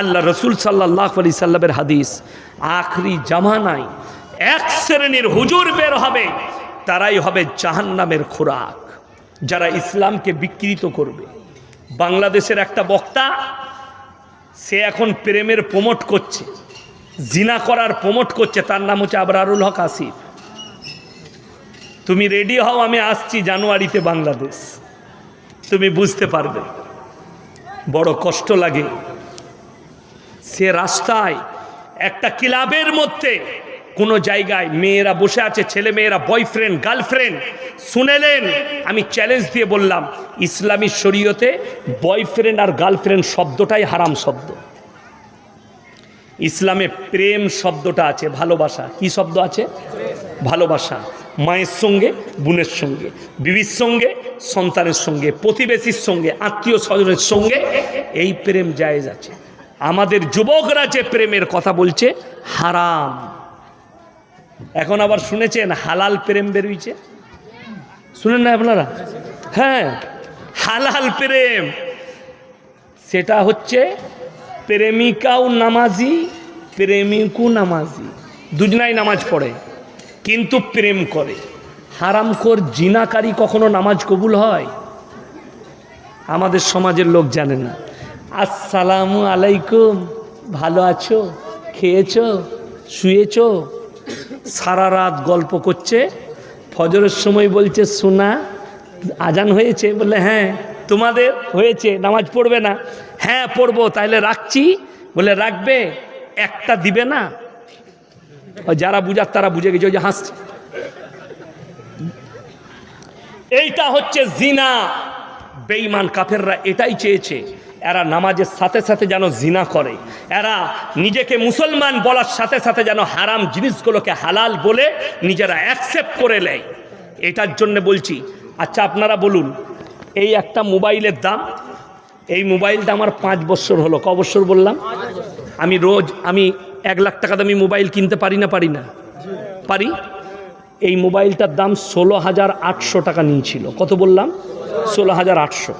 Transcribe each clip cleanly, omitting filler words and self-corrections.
আল্লাহ রসুল সাল্লাল্লাহু আলাইহি সাল্লামের হাদিস, আখরি জামানায় এক শ্রেণীর হুজুর বের হবে, তারাই হবে জাহান্নামের খোরাক, যারা ইসলামকে বিকৃত করবে। বাংলাদেশের একটা বক্তা, সে এখন প্রেমের প্রমোট করছে, জিনা করার প্রমোট করছে, তার নাম হচ্ছে আবরারুল হক আসিফ। তুমি রেডি হও, আমি আসছি জানুয়ারিতে বাংলাদেশ, তুমি বুঝতে পারবে। বড় কষ্ট লাগে। সে রাস্তায় একটা ক্লাবের মধ্যে কোনো জায়গায় মেয়েরা বসে আছে, ছেলে মেয়েরা, বয়ফ্রেন্ড গার্লফ্রেন্ড। শুনেলেন, আমি চ্যালেঞ্জ দিয়ে বললাম, ইসলামী শরীয়তে বয়ফ্রেন্ড আর গার্লফ্রেন্ড শব্দটাই হারাম শব্দ। ইসলামে প্রেম শব্দটা আছে, ভালোবাসা। কি শব্দ আছে? ভালোবাসা। মায়ের সঙ্গে, বোনের সঙ্গে, বিবির সঙ্গে, সন্তানের সঙ্গে, প্রতিবেশীর সঙ্গে, আত্মীয় স্বজনের সঙ্গে এই প্রেম জায়েজ আছে। আমাদের যুবকরা যে প্রেমের কথা বলছে হারাম। এখন আবার শুনেছেন হালাল প্রেম বেরিয়েছে, শুনেন না আপনারা? হ্যাঁ, হালাল প্রেম, সেটা হচ্ছে প্রেমিকাও নামাজি, প্রেমিকও নামাজি, দুজনাই নামাজ পড়ে কিন্তু প্রেম করে। হারামখোর জিনাকারী কখনো নামাজ কবুল হয়? আমাদের সমাজের লোক জানে না। আসসালামু আলাইকুম, ভালো আছো, খেয়েছো, শুয়েছো, সারা রাত গল্প করছে, ফজরের সময় বলছে শোনা আজান হয়েছে, বলে হ্যাঁ। তোমাদের হয়েছে, নামাজ পড়বে না? হ্যাঁ পড়বো। তাহলে রাখছি, বলে রাখবে, একটা দিবে না? যারা বুঝার তারা বুঝে গেছে, ওই যে হাসছে। এইটা হচ্ছে জিনা। বেঈমান কাফেররা এটাই চেয়েছে, এরা নামাজের সাথে সাথে যেন জিনা করে, এরা নিজেকে মুসলমান বলার সাথে সাথে যেন হারাম জিনিসগুলোকে হালাল বলে নিজেরা অ্যাকসেপ্ট করে নেয়। এটার জন্য বলছি। আচ্ছা আপনারা বলুন, এই একটা মোবাইলের দাম, এই মোবাইলটা আমার 5 বছর হলো। ক বছর বললাম? আমি 1 লাখ টাকা দামি মোবাইল কিনতে পারি না? পারি না? পারি। এই মোবাইলটার দাম 16,800 টাকা নিয়েছিল। কত বললাম? 16,800।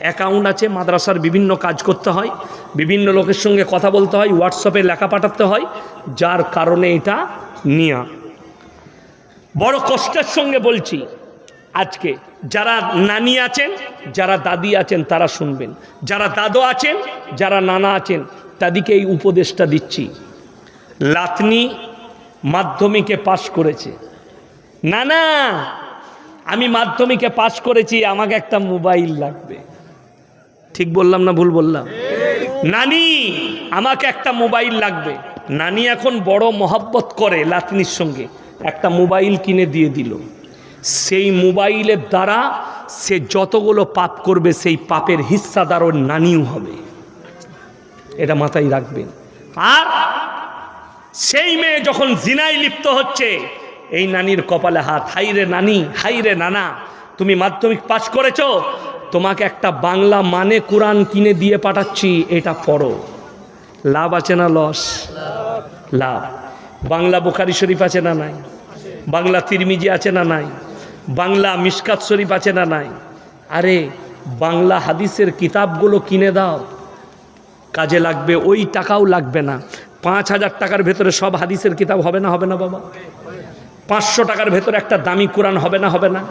অ্যাকাউন্ট আছে, মাদ্রাসার বিভিন্ন কাজ করতে হয়, বিভিন্ন লোকের সঙ্গে কথা বলতে হয়, হোয়াটসঅ্যাপে লেখা পাঠাতে হয়, যার কারণে এটা নিয়া। বড় কষ্টের সঙ্গে বলছি, আজকে যারা নানি আছেন, যারা দাদি আছেন তারা শুনবেন, যারা দাদু আছেন, যারা নানা আছেন তাদেরকে এই উপদেশটা দিচ্ছি। লাতনি মাধ্যমিকে পাশ করেছে, নানা আমি মাধ্যমিকে পাশ করেছি, আমাকে একটা মোবাইল লাগবে। ঠিক বললাম না ভুল বললাম? নানি আমাকে একটা মোবাইল লাগবে। নানি এখন বড় মহব্বত করে লাতনির সঙ্গে, একটা মোবাইল কিনে দিয়ে দিল। সেই মোবাইলের দ্বারা সে যতগুলো পাপ করবে সেই পাপের হিস্সাদার ওর নানিও হবে, এটা মাথায় রাখবেন। আর সেই মেয়ে যখন জিনায় লিপ্ত হচ্ছে, এই নানির কপালে হাত। হাই রে নানি, হাই রে নানা, তুমি মাধ্যমিক পাশ করেছো, তোমাকে একটা বাংলা মানে কোরআন কিনে দিয়ে পাঠাচ্ছি, এটা পড়ো। লাভ আছে না লস? লাভ। বাংলা বুখারী শরীফ আছে না নাই? বাংলা তিরমিজি আছে না নাই? বাংলা মিশকাত শরীফ আছে না নাই? আরে বাংলা হাদিসের কিতাবগুলো কিনে দাও, কাজে লাগবে। ওই টাকাও লাগবে না। 5,000 টাকার ভেতরে সব হাদিসের কিতাব হবে না? হবে না বাবা? 500 টাকার ভেতরে একটা দামি কোরআন হবে না? হবে না?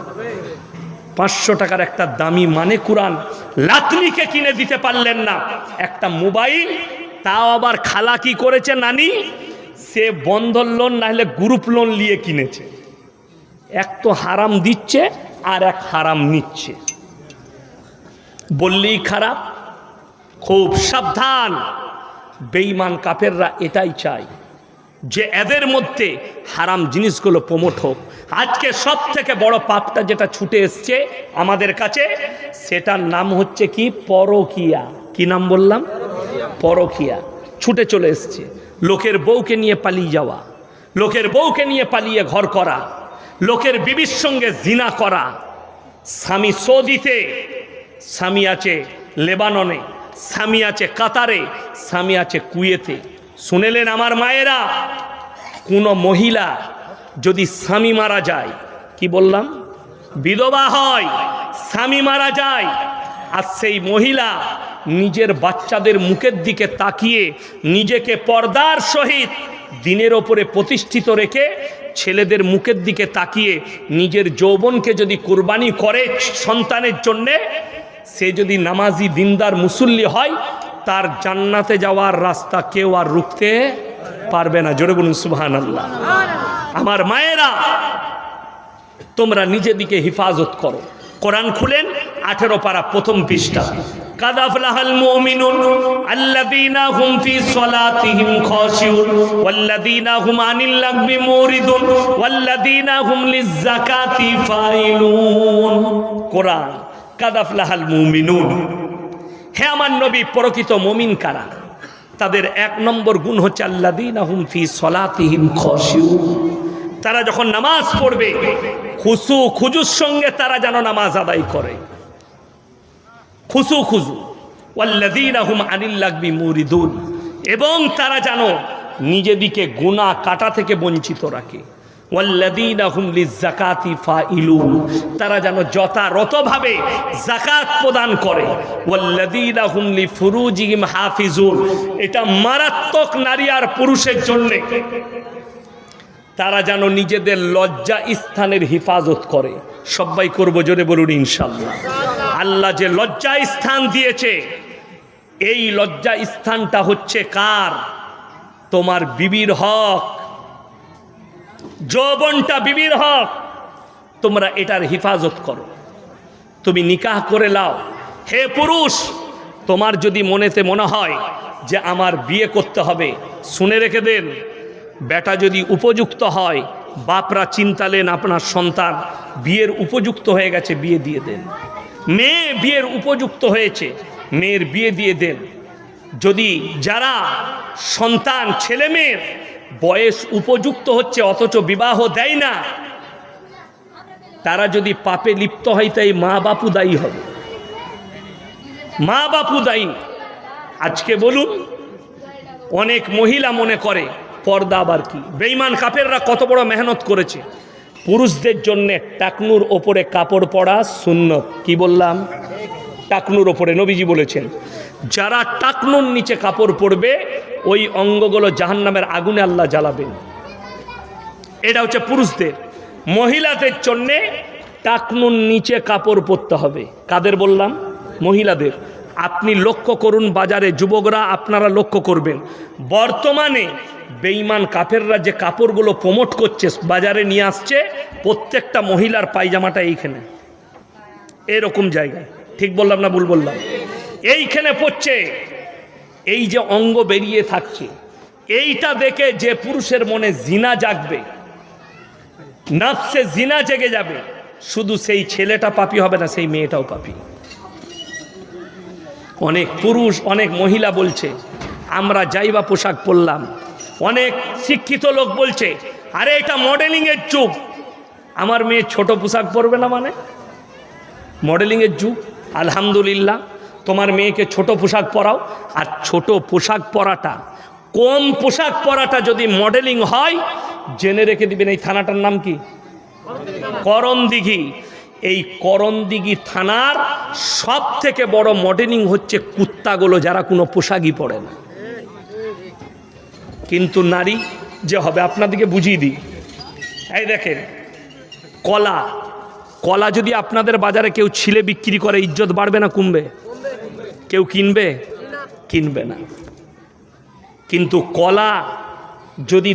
500 টাকার একটা দামি মানে কোরআন লাতনিকে কিনে দিতে পারলেন না, একটা মোবাইল, তাও আবার খালা কি করেছে নানি, সে বন্ধন লোন না হলে গ্রুপ লোন নিয়ে কিনেছে। এক তো হারাম দিচ্ছে আর এক হারাম নিচ্ছে, বললেই খারাপ। খুব সাবধান। বেঈমান কাফেররা এটাই চায় যে এদের মধ্যে হারাম জিনিসগুলো প্রমোট হোক। আজকে সব থেকে বড় পাপটা যেটা ছুটে এসছে আমাদের কাছে, সেটার নাম হচ্ছে কি? পরকিয়া। কি নাম বললাম? পরকিয়া। ছুটে চলে এসছে। লোকের বউকে নিয়ে পালিয়ে যাওয়া, লোকের বউকে নিয়ে পালিয়ে ঘর করা, লোকের বিবির সঙ্গে জিনা করা। স্বামী সৌদিতে, স্বামী আছে লেবাননে, স্বামী আছে কাতারে, স্বামী আছে কুয়েতে। শুনেলেন আমার মায়েরা, কোনো মহিলা যদি স্বামী মারা যায়, কি বললাম? বিধবা হয়, স্বামী মারা যায়, আর সেই মহিলা নিজের বাচ্চাদের মুখের দিকে তাকিয়ে নিজেকে পর্দার সহিত দিনের ওপরে প্রতিষ্ঠিত রেখে ছেলেদের মুখের দিকে তাকিয়ে নিজের যৌবনকে যদি কুরবানি করে সন্তানের জন্যে, সে যদি নামাজি দিনদার মুসল্লি হয়, তার জান্নাতে যাওয়ার রাস্তা কেউ আর রুখতে পারবে না। জোরে বলুন সুবহানাল্লাহ। আমার মায়েরা, তোমরা নিজের দিকে হিফাজত করো। কোরআন খুলেন 18 পারা প্রথম পৃষ্ঠা। কাদ আফলাহাল মুমিনুন আল্লাযীনা হুম ফি সলাতিহিম খাশিউন ওয়াল্লাযীনা হুম আনিল লাগবি মুরিদুন ওয়াল্লাযীনা হুম লিয-যাকাতি ফাইলুন। কোরআন, কাদ আফলাহাল মুমিনুন। হে আমার নবী, প্রকৃত মুমিন কারা? তাদের 1 নম্বর গুণ হচ্ছে আল্লাযীনা হুম ফি সলাতিহিম খাশিউন। তারা যখন নামাজ পড়বে খুশু খুজুর সঙ্গে তারা যেন নামাজ আদায় করে, খুশু খুজু। ওয়াল্লাযীনা হুম আনিল লাগবি মুরিদুন, এবং তারা যেন নিজেদিকে গুনাহ কাটা থেকে বঞ্চিত রাখে। ওয়াল্লাযীনা হুম লিয-যাকাতি ফাইলুন, তারা যেন যথাযথভাবে যাকাত প্রদান করে। ওয়াল্লাযীনা হুম লিফুরুজিহিম হাফিজুন, এটা মারাত্মক নারী আর পুরুষের জন্য। তারা যেন নিজেদের লজ্জা স্থানের হিফাজত করে। সবাই করবো, জোরে বলুন ইনশাআল্লাহ। আল্লাহ যে লজ্জা স্থান দিয়েছে, এই লজ্জা স্থানটা হচ্ছে কার? তোমার বিবির হক। যৌবনটা বিবির হক, তোমরা এটার হিফাজত করো। তুমি নিকাহ করে লাও। হে পুরুষ, তোমার যদি মনেতে মনে হয় যে আমার বিয়ে করতে হবে, শুনে রেখে দেন, বেটা যদি উপযুক্ত হয়, বাপরা চিন্তালেন আপনার সন্তান বিয়ের উপযুক্ত হয়ে গেছে, বিয়ে দিয়ে দেন। মেয়ে বিয়ের উপযুক্ত হয়েছে, মেয়ের বিয়ে দিয়ে দেন। যদি যারা সন্তান ছেলে মেয়ের বয়স উপযুক্ত হচ্ছে অথচ বিবাহ দেয় না, তারা যদি পাপে লিপ্ত হয়, তাই মা বাপু দায়ী হবে। মা বাপু দায়ী। আজকে বলুন, অনেক মহিলা মনে করে পর্দা আবার কি। বেঈমান কাফেররা কত বড় মেহনত করেছে। পুরুষদের জন্য টাকনুর ওপরে কাপড় পরা সুন্নত। কি বললাম? টাকনুর ওপরে নবীজি বলেছেন, যারা টাকনুর নিচে কাপড় পরবে ওই অঙ্গগুলো জাহান্নামের আগুনে আল্লাহ জ্বালাবেন। এটা হচ্ছে পুরুষদের। মহিলাদের জন্যে টাকনুর নিচে কাপড় পরতে হবে। কাদের বললাম? মহিলাদের। আপনি লক্ষ্য করুন, বাজারে যুবকরা আপনারা লক্ষ্য করবেন, বর্তমানে বেঈমান কাফেররা যে কাপড়গুলো প্রমোট করছে, বাজারে নিয়ে আসছে, প্রত্যেকটা মহিলার পায়জামাটা এইখানে, এরকম জায়গায়। ঠিক বললাম না ভুল বললাম? এইখানে পড়ছে, এই যে অঙ্গ বেরিয়ে থাকছে, এইটা দেখে যে পুরুষের মনে জিনা জাগবে, নাফসে জিনা জেগে যাবে, শুধু সেই ছেলেটা পাপী হবে না, সেই মেয়েটাও পাপী। অনেক পুরুষ, অনেক মহিলা বলছে আমরা যাইবা পোশাক পরলাম। অনেক শিক্ষিত লোক বলছে আরে এটা মডেলিংয়ের যুগ, আমার মেয়ে ছোট পোশাক পরবে না, মানে মডেলিংয়ের যুগ। আলহামদুলিল্লাহ, তোমার মেয়েকে ছোট পোশাক পরাও। আর ছোট পোশাক পরাটা, কম পোশাক পরাটা যদি মডেলিং হয়, জেনে রেখে দিবেন এই থানাটার নাম কি? করণদিঘি। এই করণদিঘি থানার সব থেকে বড় মডেলিং হচ্ছে কুত্তাগুলো, যারা কোনো পোশাকই পরে না। কিন্তু নারী যে হবে, আপনাদেরকে বুঝিয়ে দিই। এই দেখেন, কলা, কলা যদি আপনাদের বাজারে কেউ ছিলে বিক্রি করে, ইজ্জত বাড়বে না কমবে? কেউ কিনবে? কিনবে না। কিন্তু কলা যদি